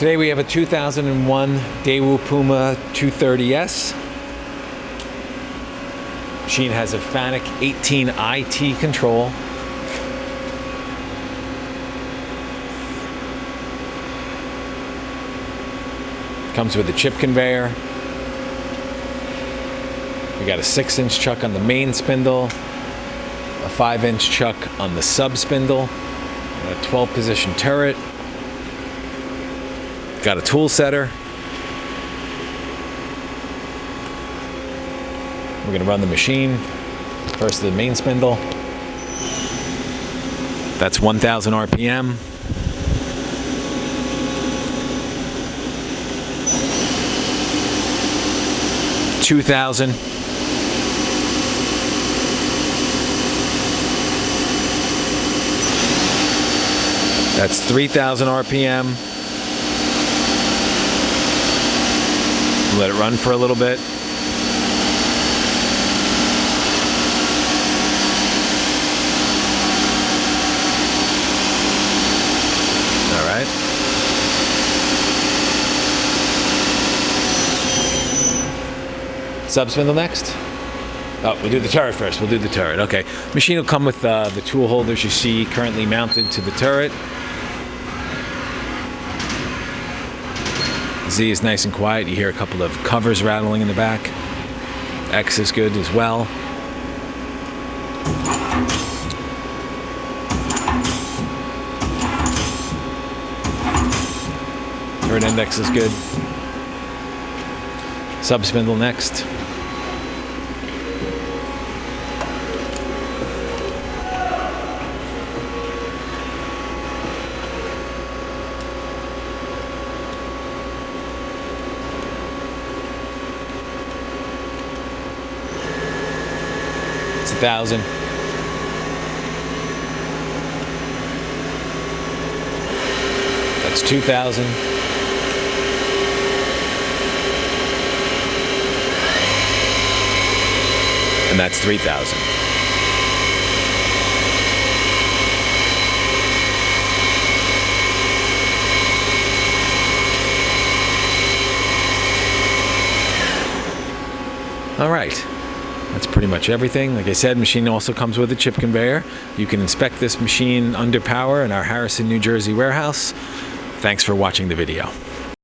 Today we have a 2001 Daewoo Puma 230S. Machine has a Fanuc 18iT control. Comes with a chip conveyor. We got a 6-inch chuck on the main spindle, a 5-inch chuck on the subspindle, a 12-position turret. Got a tool setter. We're going to run the machine. First the main spindle. That's 1,000 RPM. $2,000. That's 3,000 RPM. Let it run for a little bit. All right. Subspindle next. Oh, we'll do the turret first. We'll do the turret. Okay. Machine will come with the tool holders you see currently mounted to the turret. Z is nice and quiet. You hear a couple of covers rattling in the back. X is good as well. Turret index is good. Subspindle next. It's 1,000. That's 2,000. And that's 3,000. All right. That's pretty much everything. Like I said, machine also comes with a chip conveyor. You can inspect this machine under power in our Harrison, New Jersey warehouse. Thanks for watching the video.